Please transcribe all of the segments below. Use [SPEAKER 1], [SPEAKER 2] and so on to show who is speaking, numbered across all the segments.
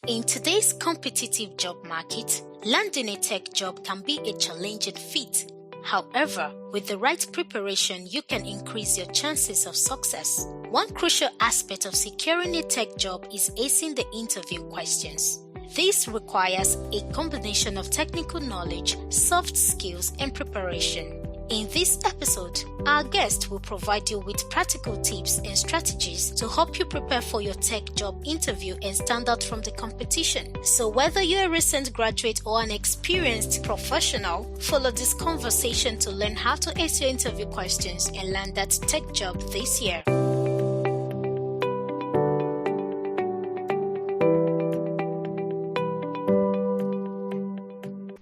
[SPEAKER 1] In today's competitive job market, landing a tech job can be a challenging feat. However, with the right preparation, you can increase your chances of success. One crucial aspect of securing a tech job is acing the interview questions. This requires a combination of technical knowledge, soft skills, and preparation. In this episode, our guest will provide you with practical tips and strategies to help you prepare for your tech job interview and stand out from the competition. So whether you're a recent graduate or an experienced professional, follow this conversation to learn how to ace your interview questions and land that tech job this year.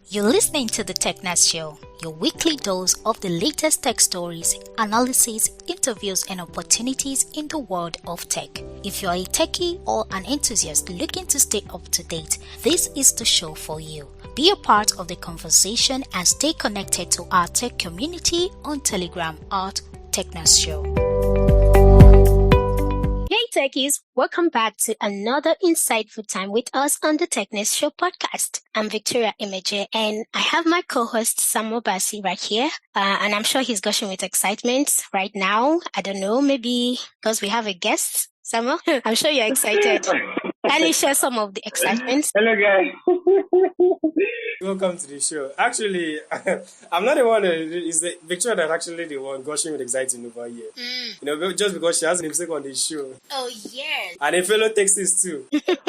[SPEAKER 1] You're listening to The TechNet Show, your weekly dose of the latest tech stories, analysis, interviews, and opportunities in the world of tech. If you're a techie or an enthusiast looking to stay up to date, this is the show for you. Be a part of the conversation and stay connected to our tech community on Telegram at TechNet Show. Hey techies, welcome back to another insightful time with us on the TechNet Show podcast. I'm Victoria Adejola and I have my co-host Samuel Basi right here. And I'm sure he's gushing with excitement right now. I don't know, maybe because we have a guest. Samuel, I'm sure you're excited. Can you share some of the excitement?
[SPEAKER 2] Hello guys.
[SPEAKER 3] Welcome to the show. Actually, I'm not the one. It's Victoria that's actually the one gushing with excitement over here. You know, just because she has a namesake on the show.
[SPEAKER 1] Oh, yeah.
[SPEAKER 3] And a fellow Texas too.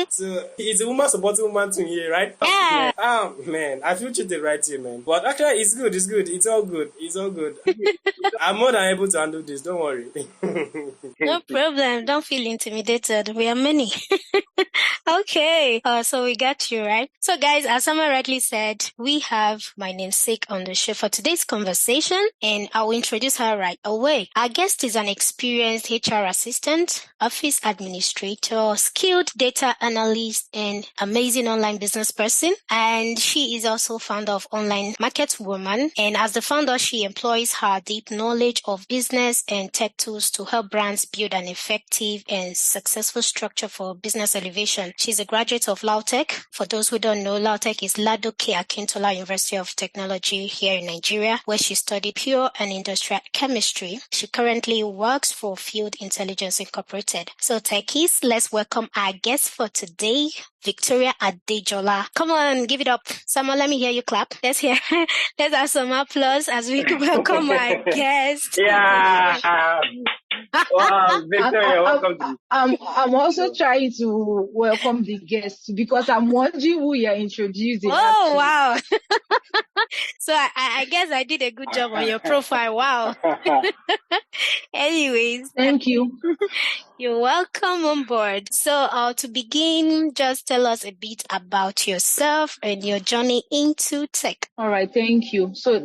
[SPEAKER 3] So it's a woman supporting woman to here, right?
[SPEAKER 1] Yeah.
[SPEAKER 3] Oh man, I feel treated right here, man. But actually, it's good. It's good. It's all good. It's all good. I'm more than able to handle this. Don't worry.
[SPEAKER 1] No problem. Don't feel intimidated. We are many. Okay. So we got you, right? So guys, as Sama rightly said, we have my namesake on the show for today's conversation, and I will introduce her right away. Our guest is an experienced HR assistant, office administrator, skilled data analyst, and amazing online business person. And she is also founder of Online Market Woman. And as the founder, she employs her deep knowledge of business and tech tools to help brands build an effective and successful structure for business elevation. She's a graduate of LAUTECH. For those who don't know, LAUTECH is Ladoke Akintola University of Technology here in Nigeria, where she studied pure and industrial chemistry. She currently works for Field Intelligence Incorporated. So techies, let's welcome our guest for today, Victoria Adejola. Come on, give it up. Someone, let me hear you clap. Let's have some applause as we welcome our guest.
[SPEAKER 2] Yeah. Wow, Victoria, welcome to
[SPEAKER 4] I'm also trying to welcome the guests because I'm wondering who you're introducing.
[SPEAKER 1] Oh, wow. So I guess I did a good job on your profile. Wow. Anyways.
[SPEAKER 4] Thank you.
[SPEAKER 1] You're welcome on board. So to begin, just tell us a bit about yourself and your journey into tech.
[SPEAKER 4] All right, thank you. So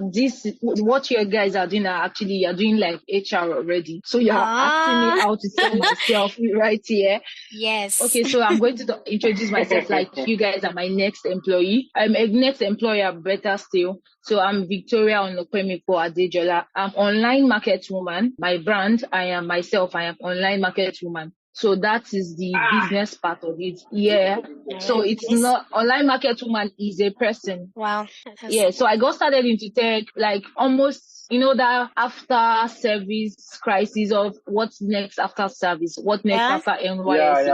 [SPEAKER 4] what you guys are doing you're doing like HR already. So you're asking me how to sell myself right here.
[SPEAKER 1] Yes.
[SPEAKER 4] Okay, so I'm going to introduce myself like you guys are my next employee. I'm a next employer, better still. So I'm Victoria Adejola. I'm Online Market Woman. My brand, I am Online Market Woman. So that is the business part of it. Yeah. So it's not Online Market Woman is a person.
[SPEAKER 1] Wow.
[SPEAKER 4] Yeah. So I got started into tech like almost, that after service crisis of what's next after service, what next after NYSC.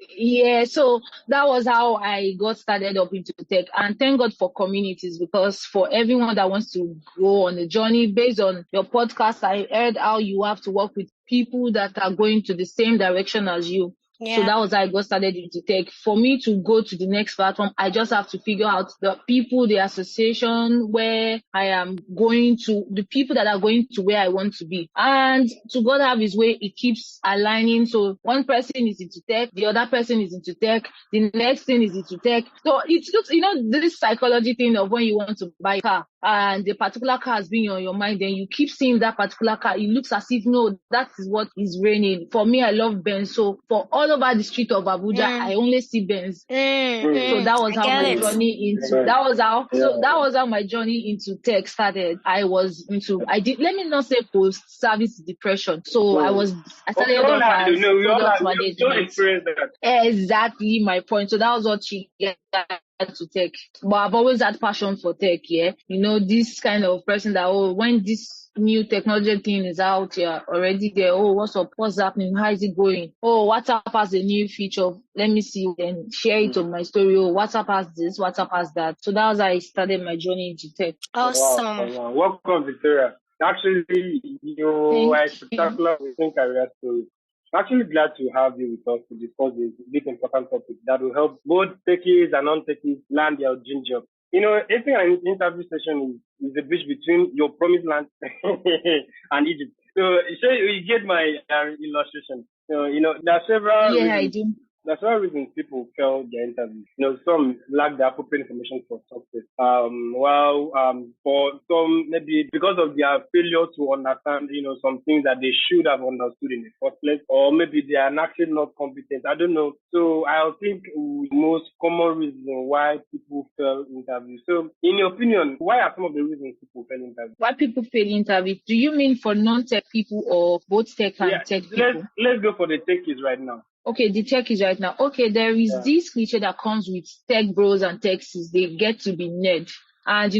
[SPEAKER 2] Yeah.
[SPEAKER 4] So that was how I got started up into tech. And thank God for communities, because for everyone that wants to go on a journey based on your podcast, I heard how you have to work with people that are going to the same direction as you.
[SPEAKER 1] Yeah.
[SPEAKER 4] So that was how I got started into tech. For me to go to the next platform, I just have to figure out the people, the association where I am going to, the people that are going to where I want to be. And to God have his way, it keeps aligning. So one person is into tech, the other person is into tech, the next thing is into tech. So it's just, this psychology thing of when you want to buy a car and the particular car has been on your mind, then you keep seeing that particular car. It looks as if, no, that is what is reigning. For me, I love Benz. So for all all over the street of Abuja, I only see Benz. So that was how my journey into that was how my journey into tech started. Let me not say post service depression. So I started off as product management. Exactly my point. So that was what she got to tech. But I've always had passion for tech, yeah. This kind of person that when this new technology thing is out here already there. What's happening? How is it going? WhatsApp has a new feature. Let me see and share it on my story. WhatsApp has this, WhatsApp has that. So that was how I started my journey into tech.
[SPEAKER 1] Awesome.
[SPEAKER 2] Wow. Welcome, Victoria. Actually, are spectacular with career story. I'm actually glad to have you with us to discuss this important topic that will help both techies and non-techies land their dream job. I think an interview session is the bridge between your promised land and Egypt. So you get my illustration. So, there are several reasons.
[SPEAKER 4] I do.
[SPEAKER 2] There are several reasons people fail their interviews. Some lack the appropriate information for success. For some, maybe because of their failure to understand, some things that they should have understood in the first place, or maybe they are actually not competent. I don't know. So I think the most common reason why people fail interviews. So in your opinion, why are some of the reasons people fail interviews?
[SPEAKER 4] Why people fail interviews? Do you mean for non-tech people or both tech and tech people?
[SPEAKER 2] Let's go for the techies right now.
[SPEAKER 4] Okay, the tech is right now. Okay, there is this cliche that comes with tech bros and techies. They get to be nerd. And,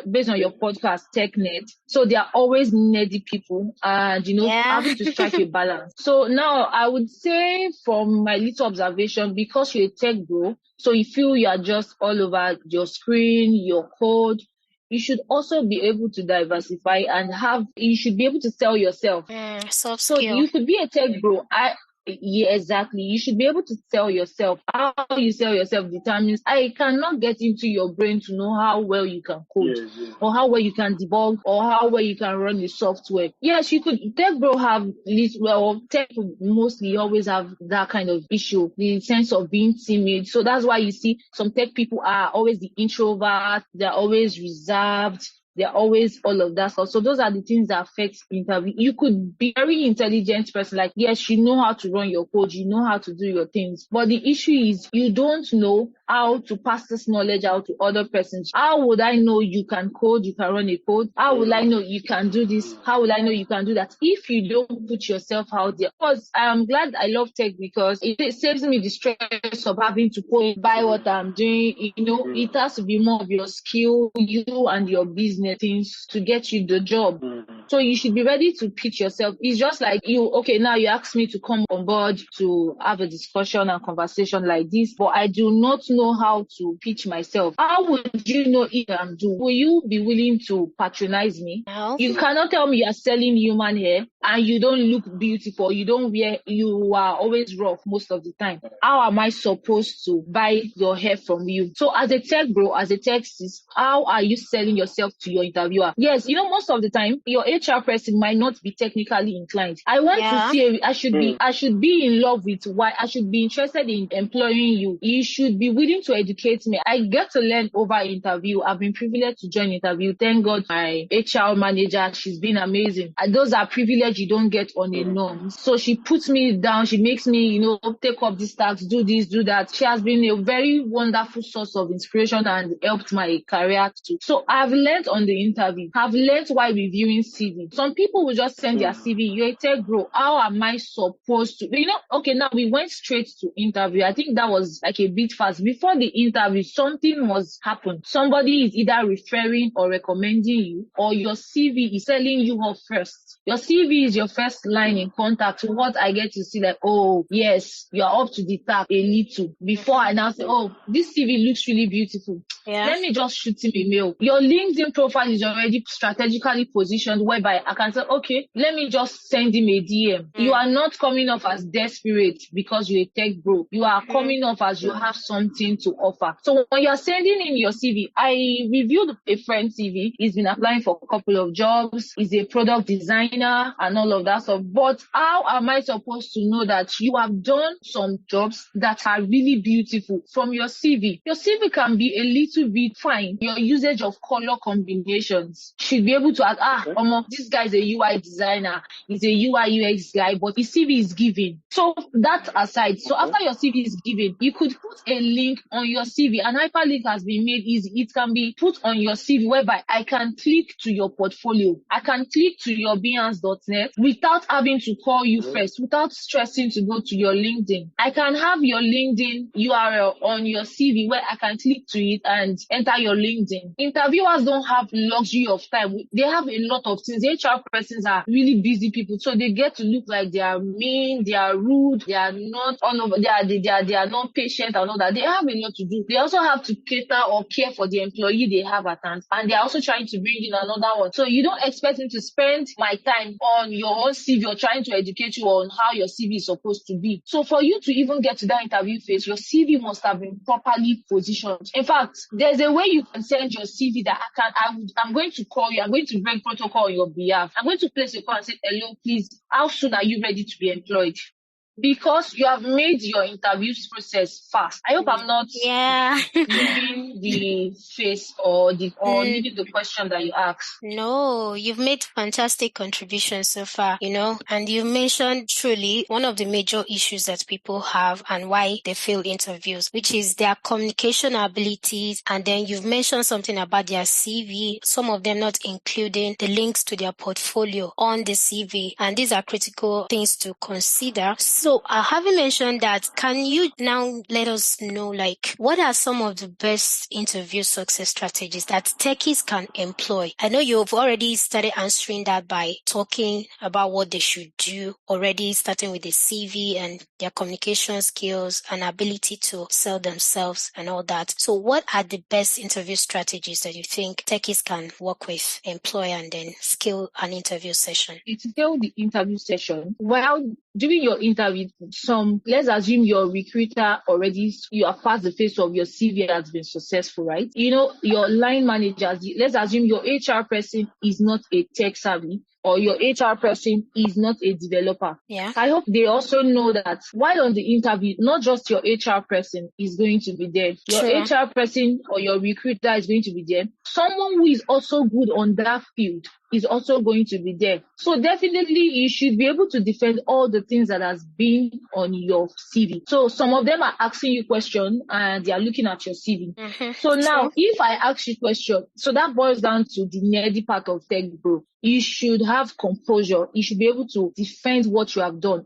[SPEAKER 4] based on your podcast, TechNet, so they are always nerdy people and, having to strike a balance. So now I would say from my little observation, because you're a tech bro, so you feel you are just all over your screen, your code, you should also be able to diversify and you should be able to sell yourself.
[SPEAKER 1] Soft
[SPEAKER 4] so
[SPEAKER 1] skill.
[SPEAKER 4] You could be a tech bro. Yeah, exactly. You should be able to sell yourself. How you sell yourself determines. I cannot get into your brain to know how well you can code, or how well you can debug, or how well you can run the software. Yes, you could. Tech bro have tech mostly always have that kind of issue, the sense of being timid. So that's why you see some tech people are always the introvert. They're always reserved. They're always all of that stuff. So those are the things that affect interview. You could be a very intelligent person, like, yes, you know how to run your code, you know how to do your things. But the issue is you don't know how to pass this knowledge out to other persons. How would I know you can code, you can run a code? How will I know you can do this? How will I know you can do that? If you don't put yourself out there. Because I'm glad I love tech because it saves me the stress of having to code, buy what I'm doing. It has to be more of your skill, you and your business things to get you the job. So you should be ready to pitch yourself. It's just like now you ask me to come on board to have a discussion and conversation like this, but I do not know how to pitch myself. How would you know if I'm doing? Will you be willing to patronize me?
[SPEAKER 1] No.
[SPEAKER 4] You cannot tell me you're selling human hair and you don't look beautiful. You are always rough most of the time. How am I supposed to buy your hair from you? So as a tech bro, as a tech sis, how are you selling yourself to your interviewer? Yes, most of the time your HR person might not be technically inclined. I want to see. I should be in love with why I should be interested in employing you. You should be willing to educate me. I get to learn over interview. I've been privileged to join interview. Thank God my HR manager, she's been amazing. And those are privileges you don't get on a norm. So she puts me down. She makes me, take up this task, do this, do that. She has been a very wonderful source of inspiration and helped my career too. So I've learned on the interview. I've learned why reviewing CV. Some people will just send their CV. You're a tech bro. How am I supposed to? Okay, now we went straight to interview. I think that was like a bit fast. Before the interview, something must happen. Somebody is either referring or recommending you, or your CV is selling you up first. Your CV is your first line in contact. What I get to see, like, oh, yes, you are up to the task a little. Before I now say, oh, this CV looks really beautiful. Yeah. Let me just shoot him a mail. Your LinkedIn profile is already strategically positioned whereby I can say, okay, let me just send him a DM. You are not coming off as desperate because you're a tech bro. You are coming off as you have something to offer. So when you're sending in your CV, I reviewed a friend's CV. He's been applying for a couple of jobs. He's a product designer and all of that stuff. But how am I supposed to know that you have done some jobs that are really beautiful from your CV? Your CV can be a little bit fine. Your usage of color combinations should be able to ask, this guy is a UI designer, he's a UI UX guy, but his CV is given. So that aside, so after your CV is given, you could put a link on your CV. An hyperlink has been made easy. It can be put on your CV whereby I can click to your portfolio. I can click to your Behance.net without having to call you first, without stressing to go to your LinkedIn. I can have your LinkedIn URL on your CV where I can click to it and enter your LinkedIn. Interviewers don't have luxury of time. They have a lot of things. HR persons are really busy people, so they get to look like they are mean, they are rude, they are not they are not patient and all that. They have a lot to do. They also have to cater or care for the employee they have at hand, and they're also trying to bring in another one. So you don't expect me to spend my time on your own CV or trying to educate you on how your CV is supposed to be. So for you to even get to that interview phase, your CV must have been properly positioned. In fact, there's a way you can send your CV that I'm going to call you, I'm going to break protocol on your behalf. I'm going to place a call and say, hello, please, how soon are you ready to be employed? Because you have made your interview process fast. I hope I'm not leaving the face or leaving the question that you asked.
[SPEAKER 1] No, you've made fantastic contributions so far, and you mentioned truly one of the major issues that people have and why they fail interviews, which is their communication abilities. And then you've mentioned something about their CV, some of them not including the links to their portfolio on the CV. And these are critical things to consider. So having mentioned that, can you now let us know, what are some of the best interview success strategies that techies can employ? I know you've already started answering that by talking about what they should do already, starting with the CV and their communication skills and ability to sell themselves and all that. So what are the best interview strategies that you think techies can work with, employ, and then scale an interview session?
[SPEAKER 4] To scale the interview session, while during your interview, let's assume your recruiter already, you have passed the phase of your CV has been successful, right? Your line manager, let's assume your HR person is not a tech savvy, or your HR person is not a developer.
[SPEAKER 1] Yeah.
[SPEAKER 4] I hope they also know that while on the interview, not just your HR person is going to be there. Your HR person or your recruiter is going to be there. Someone who is also good on that field is also going to be there. So definitely you should be able to defend all the things that has been on your CV. So some of them are asking you questions and they are looking at your CV. So now if I ask you question, so that boils down to the nerdy part of tech, bro. You should have composure. You should be able to defend what you have done.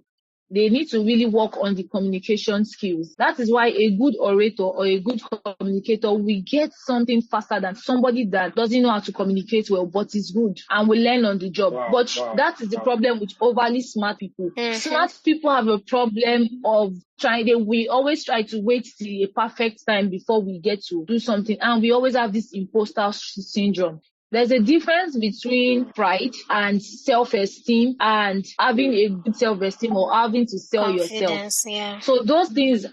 [SPEAKER 4] They need to really work on the communication skills. That is why a good orator or a good communicator will get something faster than somebody that doesn't know how to communicate well, but is good and will learn on the job. That is the problem with overly smart people. Smart people have a problem of we always try to wait till a perfect time before we get to do something. And we always have this imposter syndrome. There's a difference between pride and self-esteem and having a good self-esteem or having to sell yourself.
[SPEAKER 1] Yeah.
[SPEAKER 4] So those things,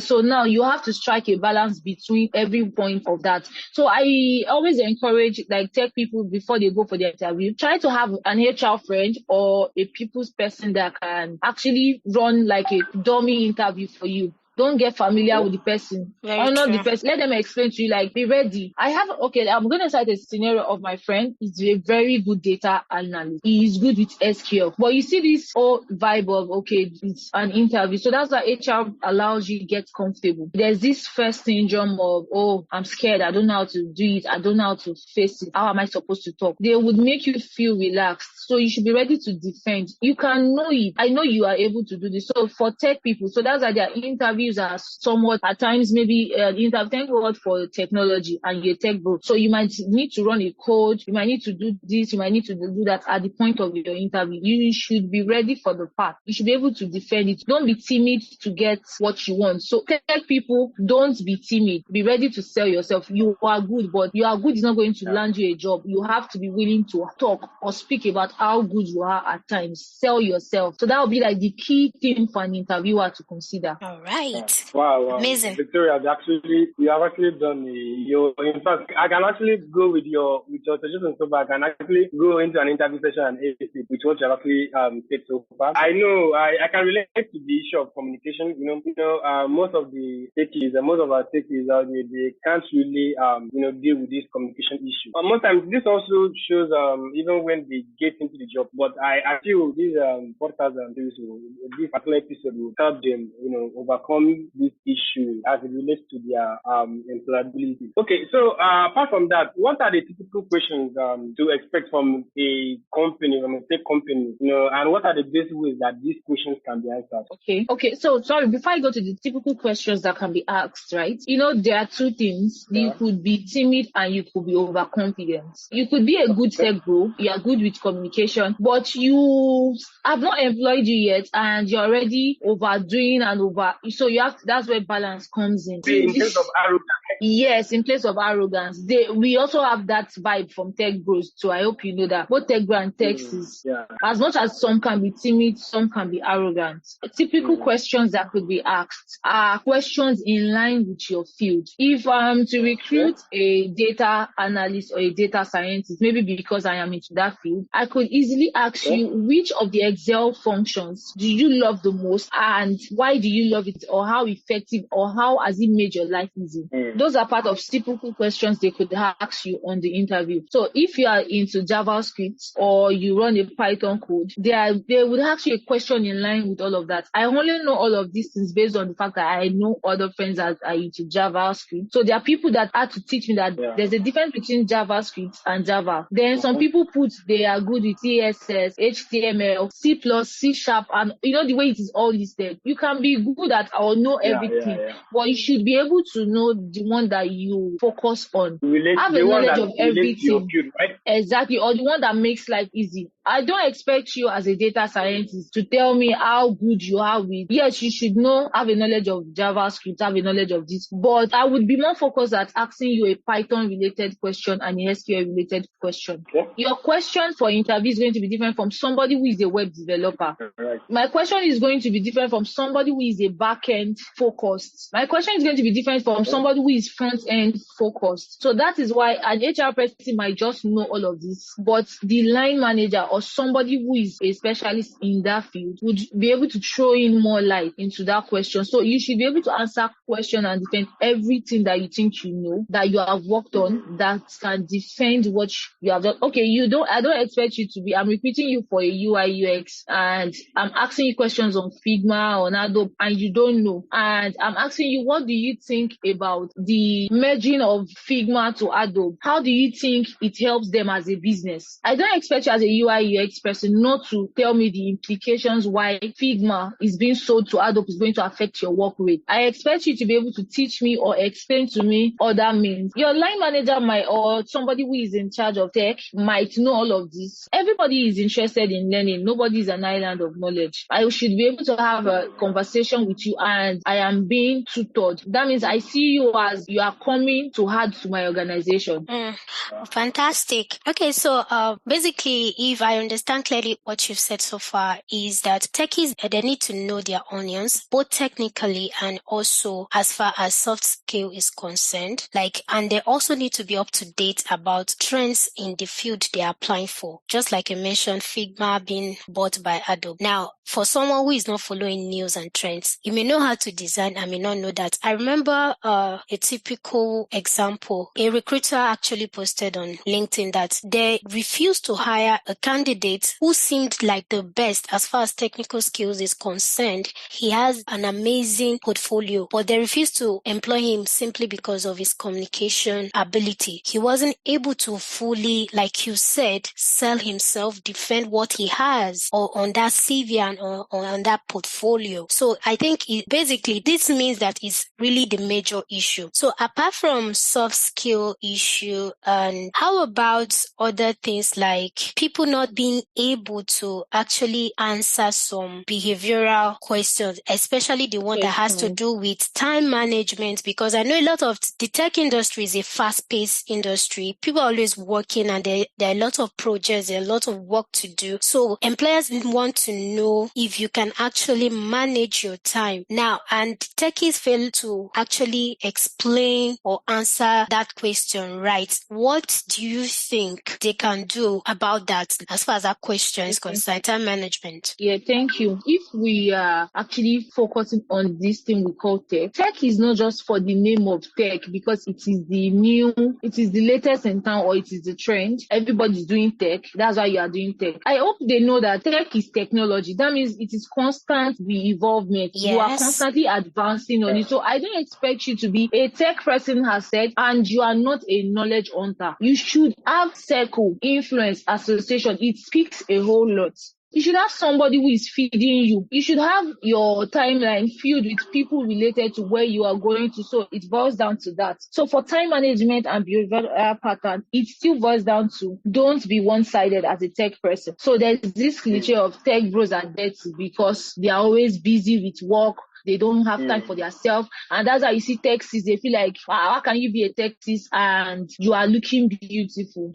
[SPEAKER 4] so now you have to strike a balance between every point of that. So I always encourage tech people before they go for the interview, try to have an HR friend or a people's person that can actually run a dummy interview for you. Don't get familiar with the person. Honor the person. Let them explain to you, be ready. I'm going to cite a scenario of my friend. He's a very good data analyst. He is good with SQL. But you see this whole vibe of, it's an interview. So that's why HR allows you to get comfortable. There's this first syndrome of, I'm scared. I don't know how to do it. I don't know how to face it. How am I supposed to talk? They would make you feel relaxed. So you should be ready to defend. You can know it. I know you are able to do this. So for tech people, so that's why their interviews are somewhat at times maybe thank God for technology and your tech bro. So you might need to run a code, you might need to do this, you might need to do that at the point of your interview. You should be ready for the part. You should be able to defend it. Don't be timid to get what you want. So tech people, don't be timid. Be ready to sell yourself. You are good, but you are good is not going to land you a job. You have to be willing to talk or speak about how good you are at times. Sell yourself. So that will be the key thing for an interviewer to consider.
[SPEAKER 1] All right. great.
[SPEAKER 2] Wow.
[SPEAKER 1] Amazing.
[SPEAKER 2] Victoria, you have actually done in fact, I can actually go with your suggestion so far. I can actually go into an interview session and AC with what you have actually said so far. I know I can relate to the issue of communication. Most of the techies and most of our techies out there, they can't really deal with this communication issue. Most times this also shows even when they get into the job. But I feel this podcast and this particular episode will help them overcome this issue as it relates to their employability. Okay, so apart from that, what are the typical questions to expect from a company, from a tech company, and what are the basic ways that these questions can be answered?
[SPEAKER 4] Okay. So sorry, before I go to the typical questions that can be asked, right? There are two things. You could be timid and you could be overconfident. You could be a good tech bro, you are good with communication, but you have not employed you yet and you're already overdoing and so that's where balance comes in.
[SPEAKER 2] In terms of arrogance.
[SPEAKER 4] Yes, in place of arrogance. We also have that vibe from tech bros, so I hope you know that. Both tech bro and tech is, as much as some can be timid, some can be arrogant. Typical questions that could be asked are questions in line with your field. If to recruit a data analyst or a data scientist, maybe because I am into that field, I could easily ask you, which of the Excel functions do you love the most and why do you love it, or how effective or how has it made your life easy? Those are part of typical questions they could ask you on the interview. So if you are into JavaScript or you run a Python code, they would ask you a question in line with all of that. I only know all of these things based on the fact that I know other friends that are into JavaScript. So there are people that had to teach me that there's a difference between JavaScript and Java. Then some people they are good with CSS, HTML, C++, C#, and the way it is all listed. You can be good at or know everything, but you should be able to know the one that you focus on. Have a knowledge of everything.
[SPEAKER 2] Field, right?
[SPEAKER 4] Exactly, or the one that makes life easy. I don't expect you as a data scientist to tell me how good you are with. Yes, you should have a knowledge of JavaScript, have a knowledge of this, but I would be more focused at asking you a Python related question and a SQL related question. Your question for interview is going to be different from somebody who is a web developer. My question is going to be different from somebody who is a back-end focused. My question is going to be different from somebody who is front-end focused. So that is why an HR person might just know all of this, but the line manager or somebody who is a specialist in that field would be able to throw in more light into that question. So you should be able to answer question and defend everything that you think you know, that you have worked on, that can defend what you have done. Okay, I don't expect you to be, I'm recruiting you for a UI UX and I'm asking you questions on Figma, on Adobe, and you don't know. And I'm asking you, what do you think about the merging of Figma to Adobe? How do you think it helps them as a business? I don't expect you as a UI UX person not to tell me the implications why Figma is being sold to Adobe is going to affect your work rate. I expect you to be able to teach me or explain to me other means. Your line manager or somebody who is in charge of tech might know all of this. Everybody is interested in learning. Nobody is an island of knowledge. I should be able to have a conversation with you and I am being tutored. That means I see you as you are coming to add to my organization.
[SPEAKER 1] Fantastic. Okay, so basically, if I understand clearly what you've said so far, is that techies, they need to know their onions, both technically and also as far as soft skill is concerned. And they also need to be up to date about trends in the field they are applying for. Just like you mentioned, Figma being bought by Adobe. Now, for someone who is not following news and trends, you may know how to design, I may not know that. I remember a typical example. A recruiter actually posted on LinkedIn that they refused to hire a candidate who seemed like the best as far as technical skills is concerned. He has an amazing portfolio, but they refused to employ him simply because of his communication ability. He wasn't able to fully, like you said, sell himself, defend what he has or on that CV and or on that portfolio. So I think basically this means that it's really the major issue. So apart from soft skill issue, and how about other things like people not being able to actually answer some behavioral questions, especially the one that has to do with time management? Because I know a lot of the tech industry is a fast-paced industry. People are always working and there are a lot of projects, there are a lot of work to do. So employers want to know if you can actually manage your time. Now, Now, and techies fail to actually explain or answer that question right. What do you think they can do about that as far as that question is concerned, time management?
[SPEAKER 4] Yeah, thank you. If we are actually focusing on this thing we call tech, tech is not just for the name of tech because it is the latest in town or it is the trend. Everybody's doing tech. That's why you are doing tech. I hope they know that tech is technology. That means it is constant re-evolvement.
[SPEAKER 1] Yes.
[SPEAKER 4] You are constantly advancing on it. So I don't expect you to be a tech person has said, and you are not a knowledge hunter. You should have circle, influence, association. It speaks a whole lot. You should have somebody who is feeding you. You should have your timeline filled with people related to where you are going to. So it boils down to that. So for time management and behavioral pattern, it still boils down to don't be one-sided as a tech person. So there's this cliche of tech bros are dirty because they are always busy with work. They don't have time for themselves. And that's how you see taxis. They feel like, how can you be a taxis and you are looking beautiful?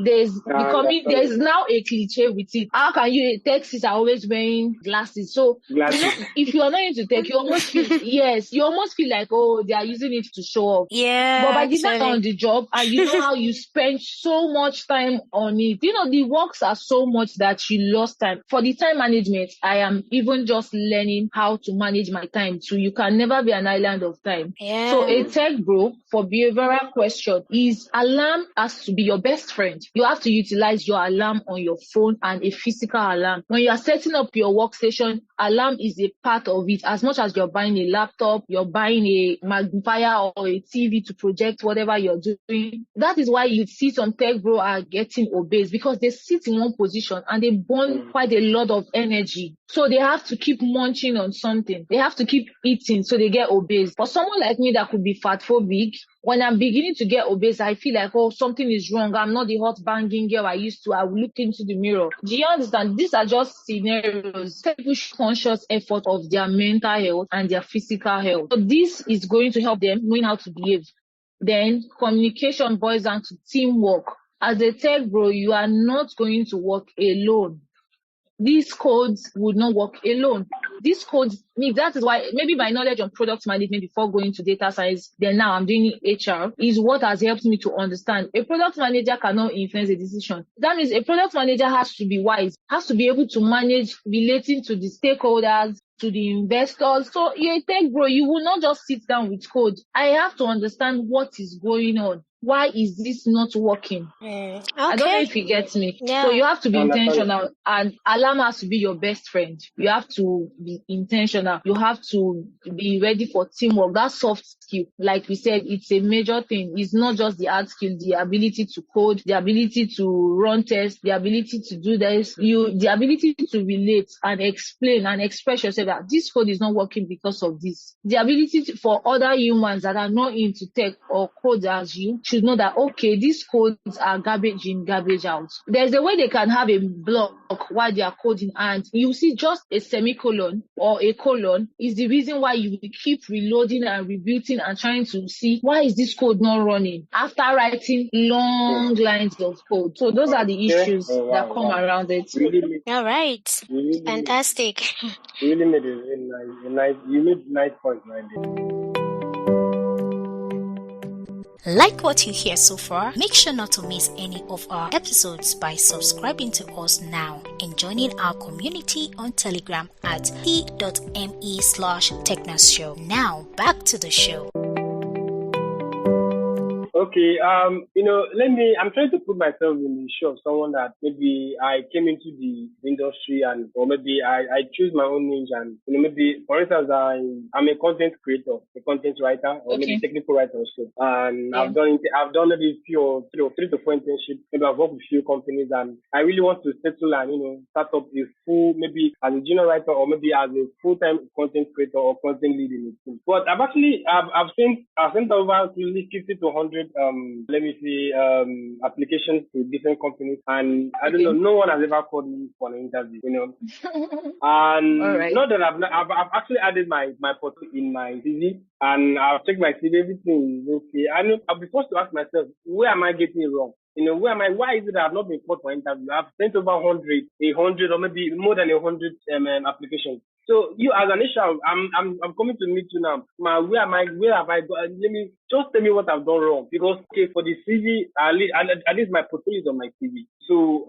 [SPEAKER 4] There's now a cliche with it. How can you, taxis are always wearing glasses. So, if you are not into tech, you almost feel like, oh, they are using it to show off.
[SPEAKER 1] Yeah.
[SPEAKER 4] But by the time on the job, and you know how you spend so much time on it, the works are so much that you lost time. For the time management, I am even just learning how to manage my time too. You can never be an island of time.
[SPEAKER 1] Yeah.
[SPEAKER 4] So a tech bro for behavioral question is alarm has to be your best friend. You have to utilize your alarm on your phone and a physical alarm. When you are setting up your workstation, alarm is a part of it. As much as you're buying a laptop, you're buying a magnifier or a TV to project whatever you're doing. That is why you see some tech bro are getting obese because they sit in one position and they burn quite a lot of energy. So they have to keep munching on something. They have to keep eating so they get obese. For someone like me that could be fat phobic, when I'm beginning to get obese, I feel like, oh, something is wrong. I'm not the hot banging girl I used to. I will look into the mirror. Do you understand? These are just scenarios. People should conscious effort of their mental health and their physical health. So this is going to help them knowing how to behave. Then communication boils down to teamwork. As a tech bro, you are not going to work alone. These codes would not work alone. These codes, that is why maybe my knowledge on product management before going to data science, then now I'm doing HR, is what has helped me to understand. A product manager cannot influence a decision. That means a product manager has to be wise, has to be able to manage relating to the stakeholders, to the investors. So you're a tech bro, you will not just sit down with code. I have to understand what is going on. Why is this not working?
[SPEAKER 1] Okay.
[SPEAKER 4] I don't know if you get me.
[SPEAKER 1] Yeah.
[SPEAKER 4] So you have to be intentional, and alarm has to be your best friend. You have to be intentional. You have to be ready for teamwork. That soft skill, like we said, it's a major thing. It's not just the hard skill, the ability to code, the ability to run tests, the ability to do this, the ability to relate and explain and express yourself that this code is not working because of this. The ability for other humans that are not into tech or code as you should know that, okay, these codes are garbage in, garbage out. There's a way they can have a block while they are coding, and you see just a semicolon or a colon is the reason why you will keep reloading and rebooting and trying to see why is this code not running after writing long lines of code. So those are the issues that come around it.
[SPEAKER 1] All right. Fantastic.
[SPEAKER 2] You really made you made nice points right there.
[SPEAKER 5] Like what you hear so far? Make sure not to miss any of our episodes by subscribing to us now and joining our community on Telegram at t.me/technoshow. Now, back to the show.
[SPEAKER 2] Okay, I'm trying to put myself in the shoe of someone that maybe I came into the industry or maybe I choose my own niche and, maybe, for instance, I'm a content creator, a content writer, or maybe technical writer also. And I've done maybe three to four internships. Maybe I've worked with few companies and I really want to settle and, start up a full, maybe as a junior writer or maybe as a full-time content creator or content lead in the team. But I've sent over 50 to 100 applications to different companies, and I don't know, no one has ever called me for an interview, And not that I've actually added my portfolio in my CV, and I've checked my CV, everything is okay. And I'll be forced to ask myself, where am I getting it wrong? Why is it that I've not been called for interview? I've sent over 100 or maybe more than 100 applications. So you as an HR, I'm coming to meet you now. Where am I? Where have I got? Let me just tell me what I've done wrong. Because okay, for the CV, at least my portfolio is on my CV. So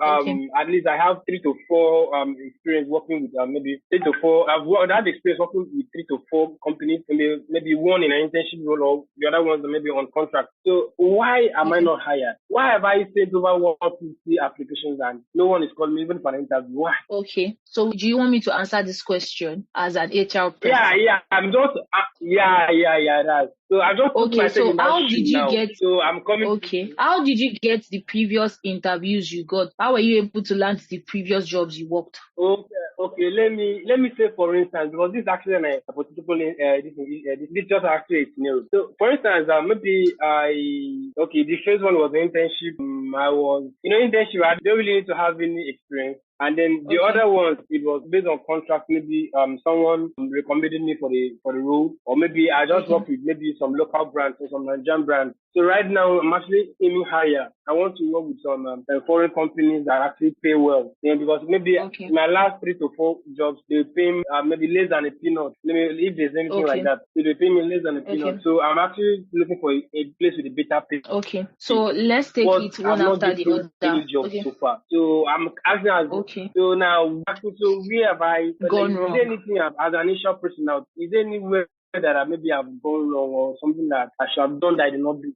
[SPEAKER 2] at least I have 3 to 4 experience working with maybe 3 to 4. I've had experience working with 3 to 4 companies. Maybe one in an internship role, or the other ones maybe on contract. So why am I not hired? Why have I sent over 150 applications and no one is calling me even for an interview? Why?
[SPEAKER 4] Okay. So do you want me to answer this question as an HR person?
[SPEAKER 2] Yeah. I'm just that's. So I'm just putting myself
[SPEAKER 4] so
[SPEAKER 2] in that
[SPEAKER 4] how
[SPEAKER 2] shoe
[SPEAKER 4] did you
[SPEAKER 2] now.
[SPEAKER 4] get
[SPEAKER 2] So I'm coming.
[SPEAKER 4] Okay. How did you get the previous interviews you got? How were you able to land the previous jobs you worked?
[SPEAKER 2] Okay. Let me say for instance, because this is actually a hypothetical this just actually a scenario. So for instance, maybe the first one was an internship. I was internship. I don't really need to have any experience. And then the other ones, it was based on contract. Maybe someone recommended me for the role, or maybe I just work with maybe some local brands or some Nigerian brands. So right now, I'm actually aiming higher. I want to work with some foreign companies that actually pay well. Because maybe my last 3 to 4 jobs, they pay me maybe less than a peanut. Maybe if there's anything like that, so they pay me less than a peanut. So I'm actually looking for a place with a better pay.
[SPEAKER 4] Okay. So let's take it one after the other.
[SPEAKER 2] Any job so far. So I'm asking as so now, so where have I
[SPEAKER 4] gone
[SPEAKER 2] wrong? Is there anything as an initial person now? Is there anywhere that maybe I've gone wrong or something that I should have done that I did not do?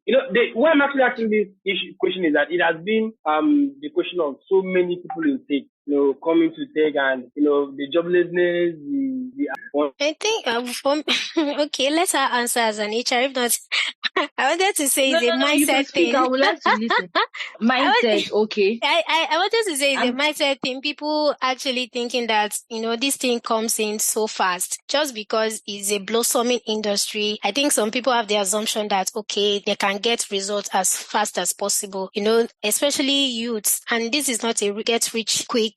[SPEAKER 2] Why I'm actually asking this question is that it has been the question of so many people in tech, coming to tech and the joblessness,
[SPEAKER 1] I think okay, let's answer as an HR. If not, I wanted to say it's a mindset
[SPEAKER 4] you can speak.
[SPEAKER 1] thing.
[SPEAKER 4] I would like to listen. Mindset, okay.
[SPEAKER 1] I wanted to say it's a mindset thing. People actually thinking that, this thing comes in so fast just because it's a blossoming industry. I think some people have the assumption that, okay, they can get results as fast as possible, especially youths. And this is not a get rich quick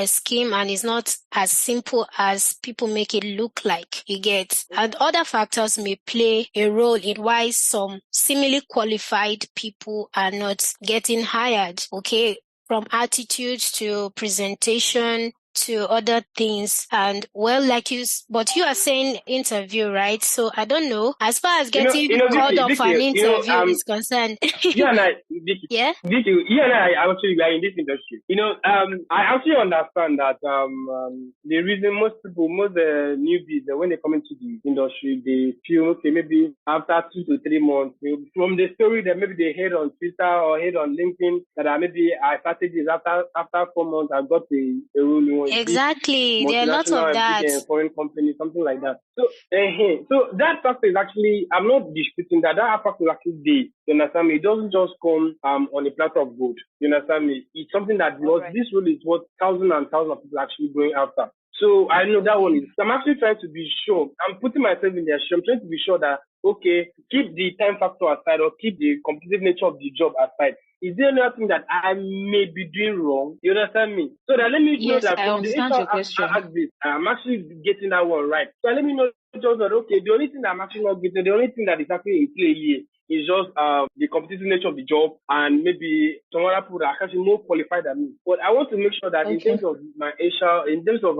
[SPEAKER 1] scheme, and it's not as simple as people make it look like, you get. And other factors may play a role in why some similarly qualified people are not getting hired, okay, from attitudes to presentation to other things. And but you are saying interview, right? So I don't know. As far as getting called up for an interview is concerned.
[SPEAKER 2] You and I, Vicky,
[SPEAKER 1] yeah?
[SPEAKER 2] Vicky, you and I actually are in this industry. I actually understand that the reason most newbies, when they come into the industry, they feel, okay, maybe after 2 to 3 months, from the story that maybe they heard on Twitter or heard on LinkedIn, that maybe I started this after 4 months, I got a role.
[SPEAKER 1] Exactly. There are lots of that.
[SPEAKER 2] Foreign company, something like that. So that factor is actually, I'm not disputing that factor is actually there. You understand me? It doesn't just come on a platter of gold. You understand me? It's something that this role is what thousands and thousands of people are actually going after. So I know that one is. I'm actually trying to be sure. I'm putting myself in their shoe. I'm trying to be sure that, okay, keep the time factor aside or keep the competitive nature of the job aside. Is there anything that I may be doing wrong? You understand me? So that let me know that
[SPEAKER 4] I understand your question.
[SPEAKER 2] I'm actually getting that one right. So let me know just that, okay, the only thing that I'm actually not getting, the only thing that is actually in play here is just the competitive nature of the job, and maybe some other people that are actually more qualified than me. But I want to make sure that in terms of my HR, in terms of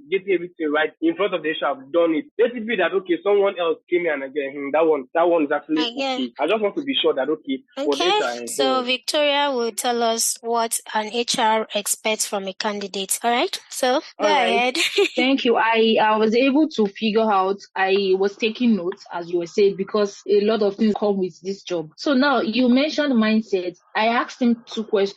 [SPEAKER 2] getting everything right in front of the HR, I've done it. Let it be that, okay, someone else came in and again, that one is actually okay. I just want to be sure that, okay.
[SPEAKER 1] So Victoria will tell us what an HR expects from a candidate. All right. So go ahead.
[SPEAKER 4] Thank you. I was able to figure out. I was taking notes as you were saying, because a lot of things come with this job. So now you mentioned mindset. I asked him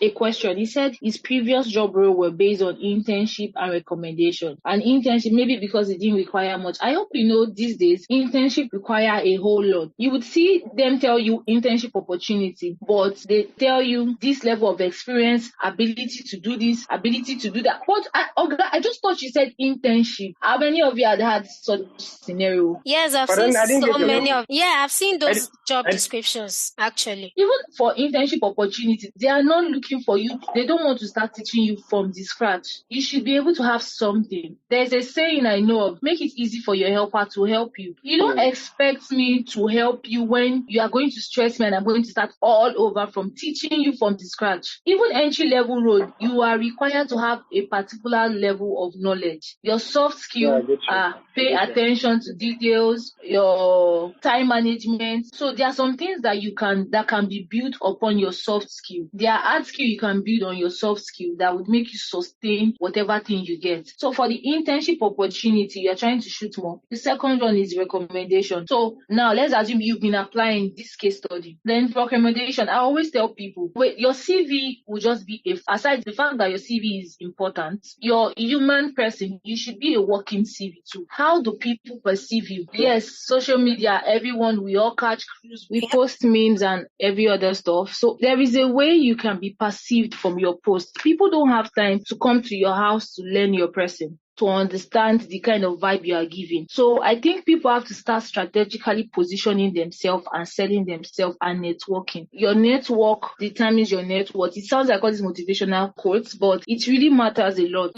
[SPEAKER 4] a question. He said his previous job role were based on internship and recommendation. And internship, maybe because it didn't require much. I hope you know these days internship require a whole lot. You would see them tell you internship opportunity, but they tell you this level of experience, ability to do this, ability to do that. But I just thought you said internship. How many of you had such scenario?
[SPEAKER 1] Yes, I've seen so many of. Yeah, I've seen those job descriptions. descriptions, actually.
[SPEAKER 4] Even for internship opportunities, they are not looking for you. They don't want to start teaching you from the scratch. You should be able to have something. There's a saying I know of, make it easy for your helper to help you. You don't expect me to help you when you are going to stress me and I'm going to start all over from teaching you from the scratch. Even entry level role, you are required to have a particular level of knowledge. Your soft skill are pay attention to details, your time management. So there are some things that can be built upon your soft skill. There are hard skill you can build on your soft skill that would make you sustain whatever thing you get. So for the internship opportunity, you're trying to shoot more. The second one is recommendation. So now let's assume you've been applying this case study. Then recommendation, I always tell people, wait, your CV will just be aside the fact that your CV is important, your human person, you should be a working CV too. How do people perceive you? Yes, social media, everyone, we all catch crews, we post memes and every other stuff. So there is a way you can be perceived from your post. People don't have time to come to your house to learn your person, to understand the kind of vibe you are giving. So I think people have to start strategically positioning themselves and selling themselves and networking. Your network determines your net worth. It sounds like all these motivational quotes, but it really matters a lot.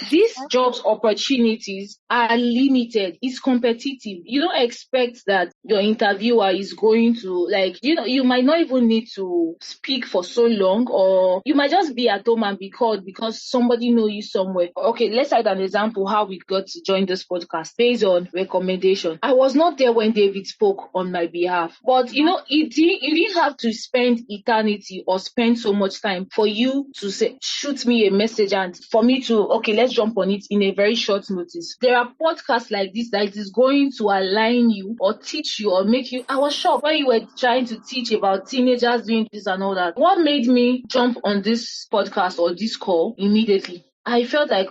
[SPEAKER 4] These jobs opportunities are limited. It's competitive. You don't expect that your interviewer is going to, you might not even need to speak for so long, or you might just be at home and be called because somebody knows you somewhere. Okay, let's cite an example how we got to join this podcast based on recommendation. I was not there when David spoke on my behalf, but you didn't have to spend eternity or spend so much time for you to say, shoot me a message and for me to, okay, let's jump on it in a very short notice. There are podcasts like this that is going to align you or teach you or make you. I was shocked when you were trying to teach about teenagers doing this and all that. What made me jump on this podcast or this call immediately? I felt like,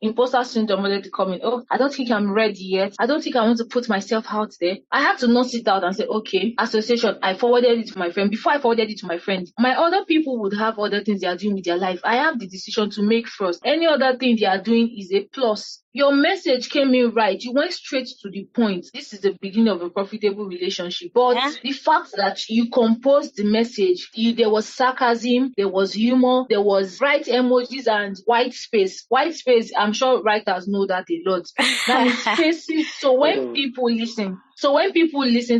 [SPEAKER 4] imposter syndrome wanted to come in. I don't think I'm ready yet. I don't think I want to put myself out there. I had to not sit out and say, okay, association, I forwarded it to my friend. Before I forwarded it to my friend, my other people would have other things they are doing with their life. I have the decision to make first. Any other thing they are doing is a plus. Your message came in right. You went straight to the point. This is the beginning of a profitable relationship. But the fact that you composed the message, there was sarcasm, there was humor, there was bright emojis and white space. White space, I'm sure writers know that a lot. That is spaces. So when people listen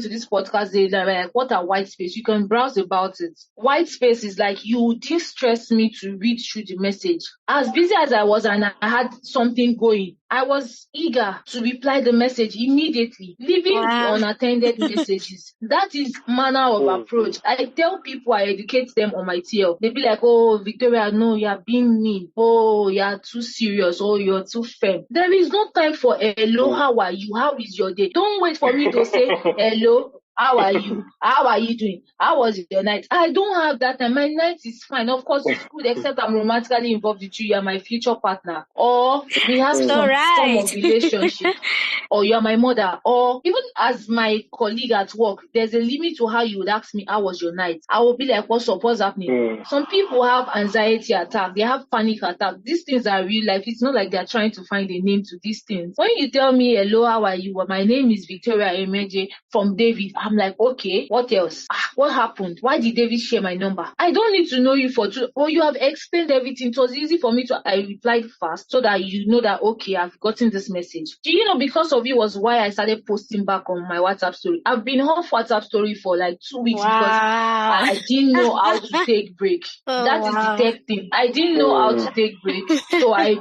[SPEAKER 4] to this podcast, they're like, what are white space? You can browse about it. White space is like, you didn't stress me to read through the message. As busy as I was and I had something going, I was eager to reply the message immediately, leaving the unattended messages. That is manner of approach. I tell people, I educate them on my TL. They be like, oh, Victoria, no, you're being mean. Oh, you're too serious. Oh, you're too firm. There is no time for hello, how are you? How is your day? Don't wait for me to say hello. How are you? How are you doing? How was your night? I don't have that time. My night is fine. Of course, it's good, except I'm romantically involved with you. You are my future partner. Or we have some form of relationship. Or you are my mother. Or even as my colleague at work, there's a limit to how you would ask me, how was your night? I will be like, what's up? What's happening? Some people have anxiety attack. They have panic attack. These things are real life. It's not like they're trying to find a name to these things. When you tell me, hello, how are you? Well, my name is Victoria Adejola from David. I'm like, okay, what else? What happened? Why did David share my number? I don't need to know you for two. Well, you have explained everything. It was easy for me I replied fast so that you know that, okay, I've gotten this message. Do you know, because of you was why I started posting back on my WhatsApp story. I've been off WhatsApp story for like 2 weeks because I didn't know how to take break. That is the tech thing. I didn't know how to take break. So I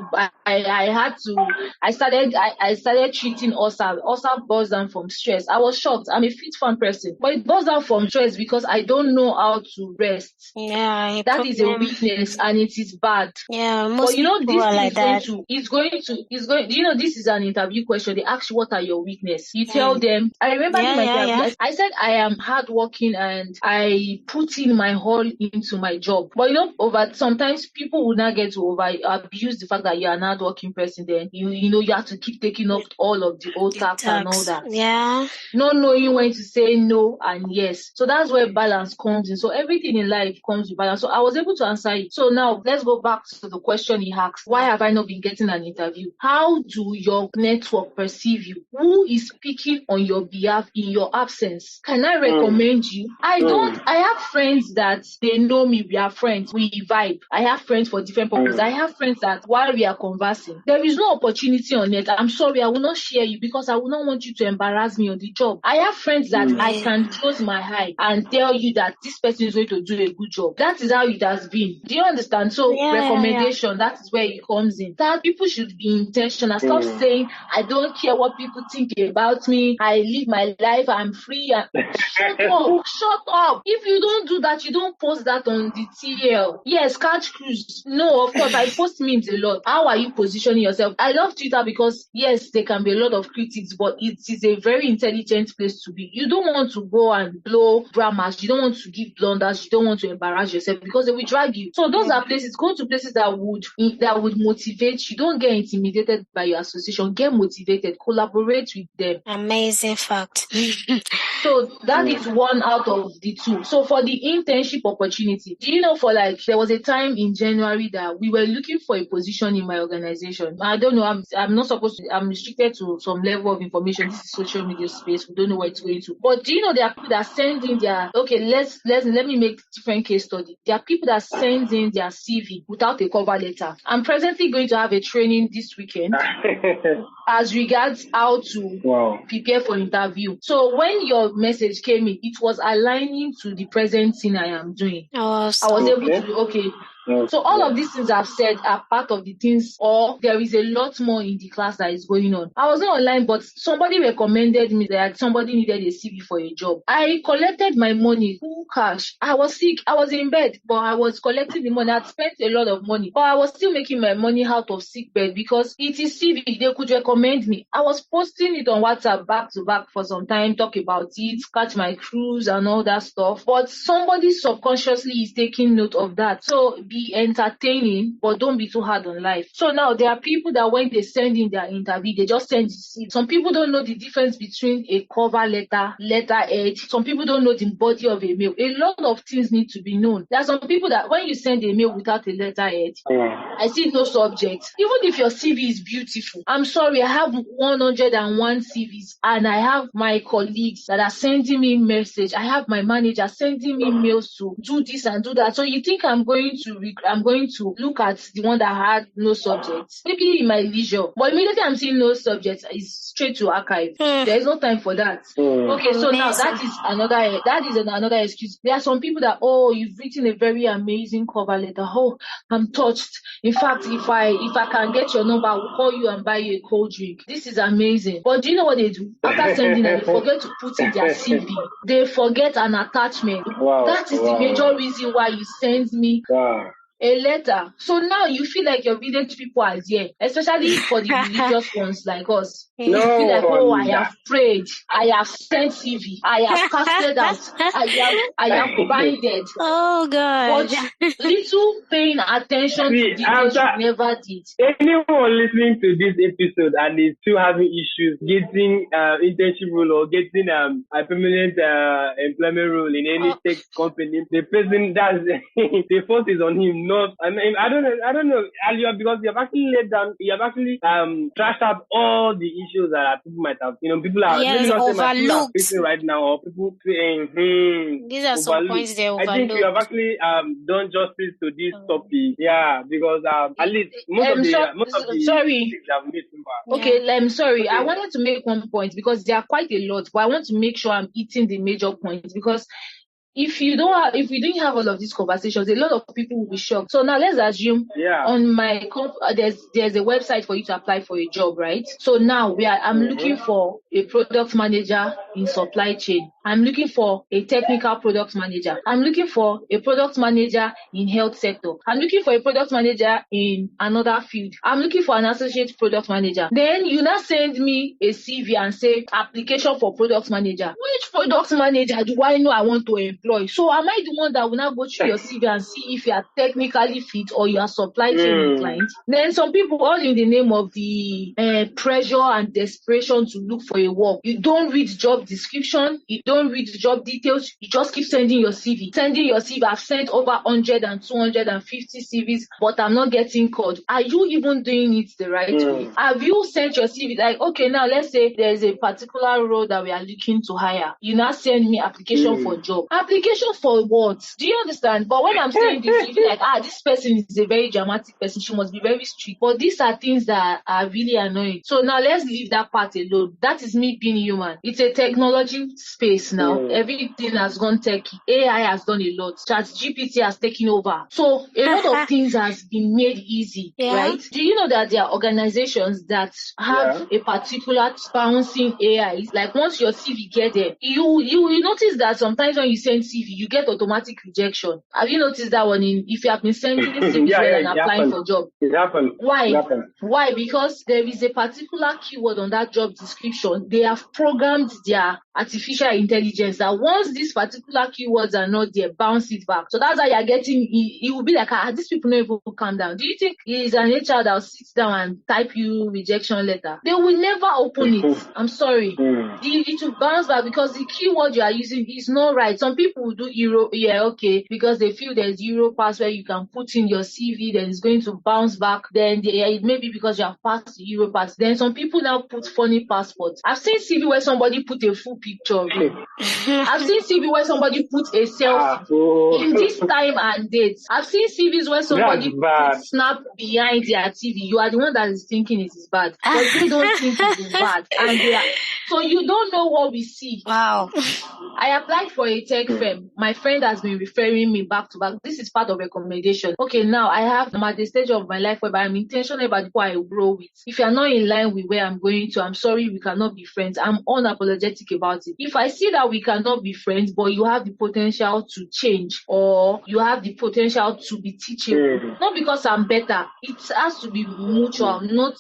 [SPEAKER 4] started treating ulcer. Ulcer boils down from stress. I was shocked. I'm a fit fan person, but it boils down from stress because I don't know how to rest. That is a weakness and it is bad.
[SPEAKER 1] Most
[SPEAKER 4] but
[SPEAKER 1] people are like that.
[SPEAKER 4] It's going. This is an interview question. They ask you, what are your weaknesses? You tell them. I remember I said I am hardworking and I put in my all into my job. But sometimes people will not get to abuse the fact that you're an hardworking person. Then you have to keep taking up all of the old tasks and all that.
[SPEAKER 1] Yeah.
[SPEAKER 4] Not knowing when to say say no and yes. So that's where balance comes in. So everything in life comes with balance. So I was able to answer it. So now let's go back to the question he asked. Why have I not been getting an interview? How do your network perceive you? Who is speaking on your behalf in your absence? Can I recommend you? I have friends that they know me, we are friends, we vibe. I have friends for different purposes. I have friends that while we are conversing, there is no opportunity on it. I'm sorry, I will not share you because I will not want you to embarrass me on the job. I have friends that I can close my eye and tell you that this person is going to do a good job. That is how it has been. Do you understand? So recommendation, that is where it comes in. That people should be intentional. Stop saying, I don't care what people think about me. I live my life. I'm free. Shut up. Shut up. If you don't do that, you don't post that on the TL. Yes, catch cruise. No, of course, I post memes a lot. How are you positioning yourself? I love Twitter because, yes, there can be a lot of critics, but it is a very intelligent place to be. You don't want to go and blow dramas. You don't want to give blunders. You don't want to embarrass yourself because they will drag you. So those are places. Go to places that would motivate you. Don't get intimidated by your association. Get motivated. Collaborate with them.
[SPEAKER 1] Amazing fact.
[SPEAKER 4] So that is one out of the two. So for the internship opportunity, do you know, there was a time in January that we were looking for a position in my organization. I don't know, I'm not supposed to, I'm restricted to some level of information. This is social media space. We don't know where it's going to. But do you know there are people that send in their, okay, let me make different case study. There are people that send in their CV without a cover letter. I'm presently going to have a training this weekend as regards how to prepare for interview. So when your message came in, it was aligning to the present thing I am doing.
[SPEAKER 1] Awesome.
[SPEAKER 4] I was able to, so all of these things I've said are part of the things, or there is a lot more in the class that is going on. I was not online, but somebody recommended me that somebody needed a CV for a job. I collected my money, full cash. I was sick. I was in bed, but I was collecting the money. I'd spent a lot of money, but I was still making my money out of sick bed because it is CV. They could recommend me. I was posting it on WhatsApp back to back for some time, talk about it, catch my cruise and all that stuff. But somebody subconsciously is taking note of that. So be entertaining, but don't be too hard on life. So now there are people that when they send in their interview, they just send it. Some people don't know the difference between a cover letter, letterhead. Some people don't know the body of a mail. A lot of things need to be known. There are some people that when you send a mail without a letterhead, I see no subject. Even if your CV is beautiful, I'm sorry, I have 101 CVs and I have my colleagues that are sending me message. I have my manager sending me mails to do this and do that. So you think I'm going to look at the one that had no subjects, maybe in my leisure, but immediately I'm seeing no subjects, it's straight to archive. There is no time for that. Okay, so now that is another excuse. There are some people that, you've written a very amazing cover letter. Oh, I'm touched. In fact, if I can get your number, I will call you and buy you a cold drink. This is amazing. But do you know what they do? After sending it, they forget to put in their CV. They forget an attachment. That is the major reason why you send me a letter. So now you feel like your village people are here, especially for the religious ones like us. You feel like, I have prayed, I have sent CV, I have casted out, I have binded.
[SPEAKER 1] Oh God.
[SPEAKER 4] But little paying attention to details you never did.
[SPEAKER 2] Anyone listening to this episode and is still having issues getting internship role or getting a permanent employment role in any tech company, the person the fault is on him. Not, I don't know, because you have actually trashed out all the issues that people might have, people are maybe not saying people are facing right now, or people saying,
[SPEAKER 1] these are some points they overlooked.
[SPEAKER 2] I think you have actually done justice to this topic, because at least most of the
[SPEAKER 4] sorry.
[SPEAKER 2] Okay,
[SPEAKER 4] I'm sorry. I wanted to make one point because there are quite a lot, but I want to make sure I'm hitting the major points because if we didn't have all of these conversations, a lot of people will be shocked. So now let's assume on my there's a website for you to apply for a job, right? So now I'm looking for a product manager in supply chain. I'm looking for a technical product manager. I'm looking for a product manager in health sector. I'm looking for a product manager in another field. I'm looking for an associate product manager. Then you now send me a CV and say application for product manager. Which product manager do I know I want to employ? So am I the one that will now go through your CV and see if you are technically fit or you are supply chain inclined? Then some people, all in the name of the pressure and desperation to look for a work. You don't read job description. You don't don't read the job details. You just keep sending your CV. I've sent over 100 and 250 CVs, but I'm not getting called. Are you even doing it the right way? Have you sent your CV? Like, okay, now let's say there's a particular role that we are looking to hire. You now send me application for job. Application for what? Do you understand? But when I'm saying this, you feel like, this person is a very dramatic person. She must be very strict. But these are things that are really annoying. So now let's leave that part alone. That is me being human. It's a technology space now. Everything has gone techy. AI has done a lot. ChatGPT has taken over. So a lot of things has been made easy, right? Do you know that there are organizations that have a particular bouncing AI? Like once your CV get there, you notice that sometimes when you send CV, you get automatic rejection. Have you noticed that one? If you have been sending CVs and applying for job,
[SPEAKER 2] it happens.
[SPEAKER 4] Why? Because there is a particular keyword on that job description. They have programmed their artificial intelligence that once these particular keywords are not there, bounce it back. So that's how you're getting. It will be like, these people don't even calm down. Do you think it's an HR that will sit down and type you rejection letter? They will never open it. I'm sorry. It will bounce back because the keyword you are using is not right. Some people will do Euro, because they feel there's Euro pass where you can put in your CV, then it's going to bounce back. Then it may be because you have passed the Euro pass. Then some people now put funny passports. I've seen CV where somebody put a full picture. I've seen CV where somebody put a selfie in this time and date. I've seen CVs where somebody put snap behind their TV. You are the one that is thinking it is bad, but they don't think it is bad, and they are. So you don't know what we see.
[SPEAKER 1] Wow.
[SPEAKER 4] I applied for a tech firm. My friend has been referring me back to back. This is part of recommendation. Okay, now I'm at the stage of my life whereby I'm intentional about who I grow with. If you're not in line with where I'm going to, I'm sorry, we cannot be friends. I'm unapologetic about it. If I see that we cannot be friends, but you have the potential to change, or you have the potential to be teachable, not because I'm better, it has to be mutual, not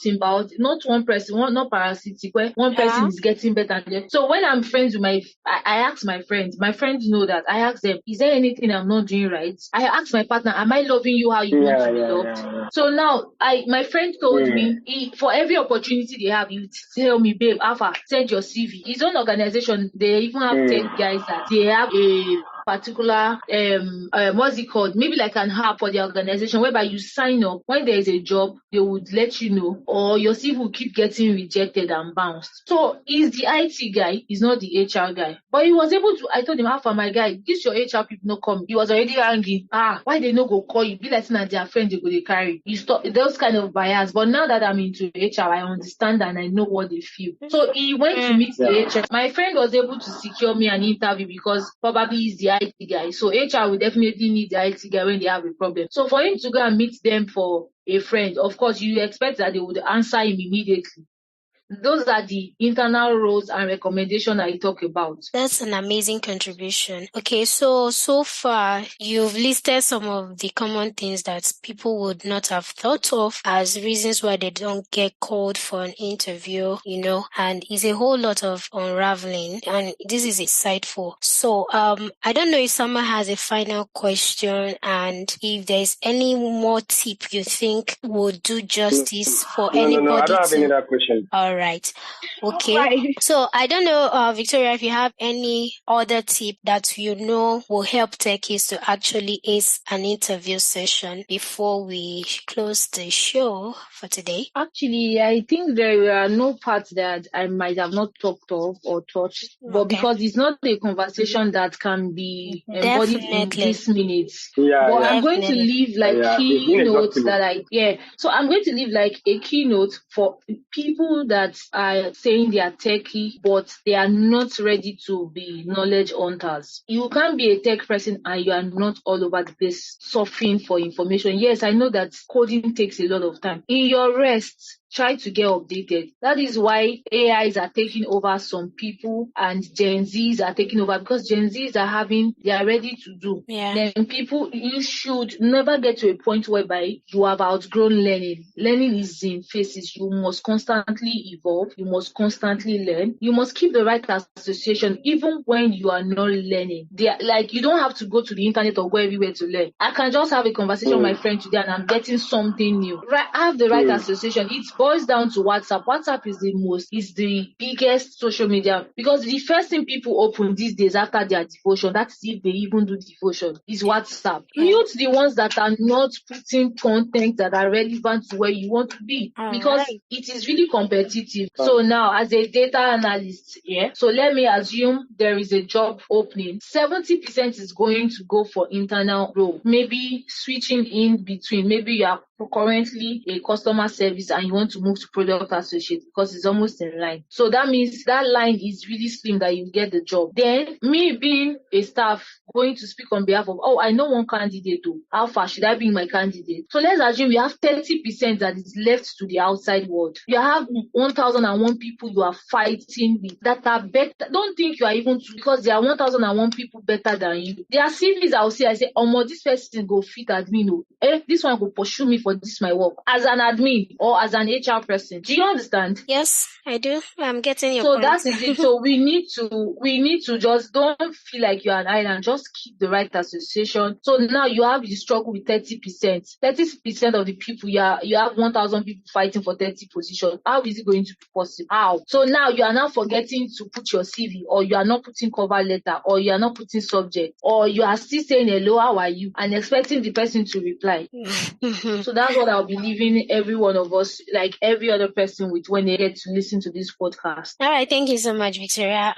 [SPEAKER 4] one person, not parasitic, where one person is getting better. So when I'm friends with I ask my friends know that. I ask them, is there anything I'm not doing right? I ask my partner, am I loving you how you want to be loved? So now, my friend told me, for every opportunity they have, you tell me, babe, Alpha, send your CV. His own organization, they even have 10 guys that they have a particular what's it called, maybe like an app for the organization whereby you sign up. When there is a job, they would let you know, or your CV will keep getting rejected and bounced. So he's the IT guy, he's not the HR guy, but he was able to. I told him, Alpha, my guy, this your HR people no come. He was already angry. Why they no go call you? Be like that their friend they go they carry. You stop those kind of bias. But now that I'm into HR, I understand and I know what they feel. So he went to meet the HR. My friend was able to secure me an interview because probably he's the IT guy. So HR will definitely need the IT guy when they have a problem. So for him to go and meet them for a friend, of course, you expect that they would answer him immediately. Those are the internal roles and recommendations I talk about.
[SPEAKER 1] That's an amazing contribution. Okay, so far you've listed some of the common things that people would not have thought of as reasons why they don't get called for an interview, and it's a whole lot of unraveling, and this is insightful. So I don't know if someone has a final question, and if there's any more tip you think would do justice for anybody.
[SPEAKER 2] No, I don't have any other question.
[SPEAKER 1] All right. Okay. So I don't know, Victoria, if you have any other tip that will help techies to actually ace an interview session before we close the show for today.
[SPEAKER 4] Actually, I think there are no parts that I might have not talked of or touched, but because it's not a conversation that can be embodied in this minute. But I'm going to leave keynotes that So I'm going to leave like a keynote for people that are saying they are techie, but they are not ready to be knowledge hunters. You can't be a tech person and you are not all over the place surfing for information. Yes, I know that coding takes a lot of time. In your rest, try to get updated. That is why AIs are taking over some people and Gen Zs are taking over, because Gen Zs they are ready to do. Then people, you should never get to a point whereby you have outgrown learning. Learning is in phases. You must constantly evolve. You must constantly learn. You must keep the right association even when you are not learning. You don't have to go to the internet or go everywhere to learn. I can just have a conversation with my friend today and I'm getting something new. Have the right association. It's boils down to WhatsApp. WhatsApp is the biggest social media, because the first thing people open these days after their devotion, that's if they even do devotion, is WhatsApp. Mute the ones that are not putting content that are relevant to where you want to be, because it is really competitive. So now, as a data analyst, so let me assume there is a job opening. 70% is going to go for internal role, maybe switching in between. Maybe you are currently a customer service and you want to move to product associate because it's almost in line. So that means that line is really slim that you get the job. Then me being a staff going to speak on behalf of, I know one candidate though. How far should I bring my candidate? So let's assume we have 30% that is left to the outside world. You have 1001 people you are fighting with that are better. Don't think you are even because there are 1001 people better than you. There are CVs I say, this person go fit admin. This one go pursue me for this my work as an admin or as an HR person. Do you understand?
[SPEAKER 1] Yes, I do. I'm getting your
[SPEAKER 4] point. So
[SPEAKER 1] that
[SPEAKER 4] is it. So we need to just don't feel like you're an island. Just keep the right association. So now you have the struggle with 30%. 30% of the people, you have 1,000 people fighting for 30 positions. How is it going to be possible? How? So now you are now forgetting to put your CV, or you are not putting cover letter, or you are not putting subject, or you are still saying hello, how are you, and expecting the person to reply. So that's what I'll be leaving every one of us, like every other person, with when they get to listen to this podcast.
[SPEAKER 1] All right, thank you so much, Victoria.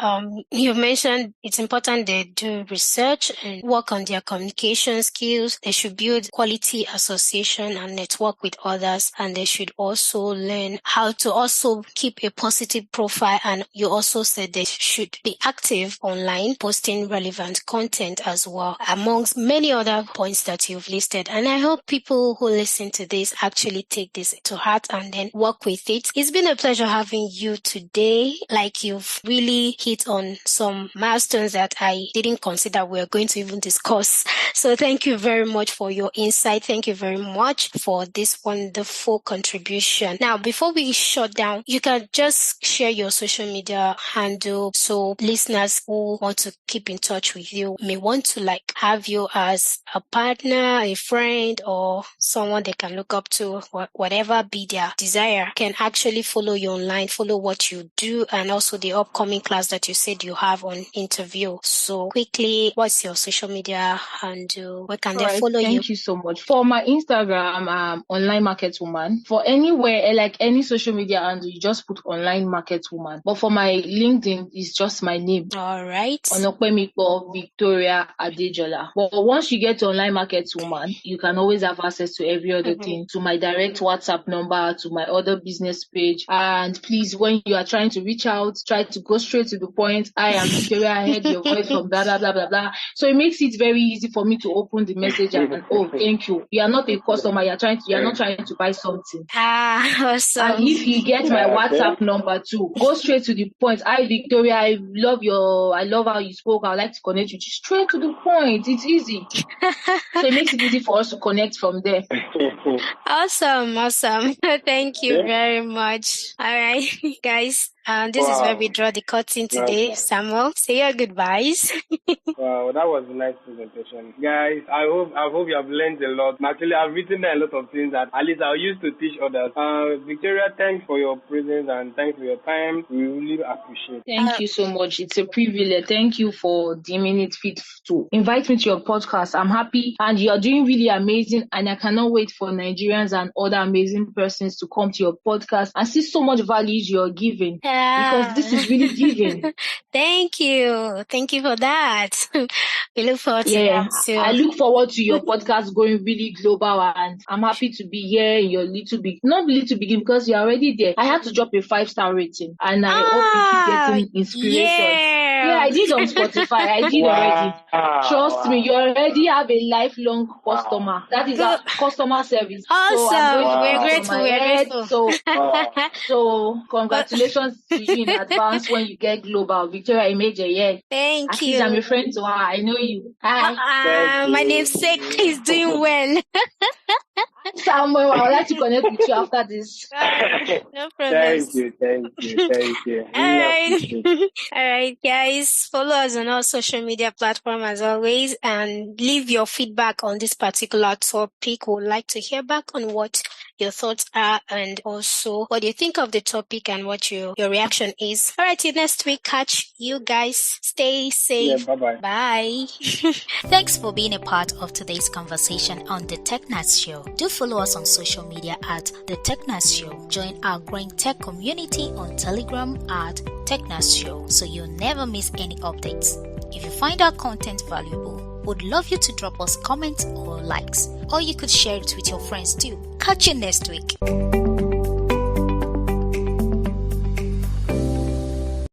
[SPEAKER 1] You mentioned it's important they do research and work on their communication skills. They should build quality association and network with others, and they should also learn how to also keep a positive profile. And you also said they should be active online, posting relevant content as well, amongst many other points that you've listed. And I hope people who listen to this actually take this to heart and then work with it. It's been a pleasure having you today. Like, you've really hit on some milestones that I didn't consider we were going to even discuss. So thank you very much for your insight. Thank you very much for this wonderful contribution. Now, before we shut down, you can just share your social media handle so listeners who want to keep in touch with you may want to have you as a partner, a friend, or someone they can look up to, whatever be their desire, can actually follow you online, follow what you do, and also the upcoming class that you said you have on interview. So quickly, what's your social media handle? Where can they follow you?
[SPEAKER 4] Thank you so much. For my Instagram, online market woman. For anywhere, like any social media handle, you just put online market woman. But for my LinkedIn, it's just my name.
[SPEAKER 1] All right.
[SPEAKER 4] Onopemiko Victoria Adejola. But once you get to online market woman, you can always have access to every other thing, to my direct WhatsApp number, to my other business page. And please, when you are trying to reach out, try to go straight to the point. I am Victoria. I heard your voice from blah, blah, blah, blah, blah. So it makes it very easy for me to open the message and thank you. You are not a customer. You are not trying to buy something.
[SPEAKER 1] Awesome.
[SPEAKER 4] And if you get my WhatsApp number too, go straight to the point. Hi, Victoria. I love how you spoke. I would like to connect with you. Straight to the point. It's easy. So it makes it easy for us to connect from there.
[SPEAKER 1] Awesome. Thank you very much. All right, guys. This is where we draw the curtain today. Samuel, say your goodbyes.
[SPEAKER 2] Wow, that was a nice presentation. Guys, I hope you have learned a lot. Actually, I've written a lot of things that at least I used to teach others. Victoria, thanks for your presence and thanks for your time. We really appreciate it.
[SPEAKER 4] Thank you so much. It's a privilege. Thank you for deeming it fit to invite me to your podcast. I'm happy and you're doing really amazing, and I cannot wait for Nigerians and other amazing persons to come to your podcast and see so much value you're giving. Because this is really giving.
[SPEAKER 1] Thank you for that. We look forward to that too.
[SPEAKER 4] I look forward to your podcast going really global, and I'm happy to be here in your not little big, because you're already there. I had to drop a 5-star rating, and I hope you keep getting inspiration. Yeah, I did on Spotify. I did already. Trust me, you already have a lifelong customer. That is our customer service.
[SPEAKER 1] Awesome. So we're grateful.
[SPEAKER 4] So congratulations to you in advance when you get global. Victoria Adejola.
[SPEAKER 1] Thank you.
[SPEAKER 4] I'm a friend to her. I know you. Hi.
[SPEAKER 1] My namesake is doing well.
[SPEAKER 4] Samuel, I would like to connect with you after this.
[SPEAKER 1] No problem.
[SPEAKER 2] Thank you.
[SPEAKER 1] All
[SPEAKER 2] Really
[SPEAKER 1] right.
[SPEAKER 2] appreciate it.
[SPEAKER 1] All right, guys. Follow us on our social media platform as always and leave your feedback on this particular topic. We'd like to hear back on what your thoughts are and also what you think of the topic and what your reaction is. All right, till next week. Catch you guys. Stay safe.
[SPEAKER 2] Yeah, bye-bye.
[SPEAKER 1] Bye.
[SPEAKER 5] Thanks for being a part of today's conversation on The TechNats Show. Do follow us on social media at The TechNats Show. Join our growing tech community on Telegram at TechNats Show so you'll never miss any updates. If you find our content valuable, would love you to drop us comments or likes, or you could share it with your friends too. Catch you next week.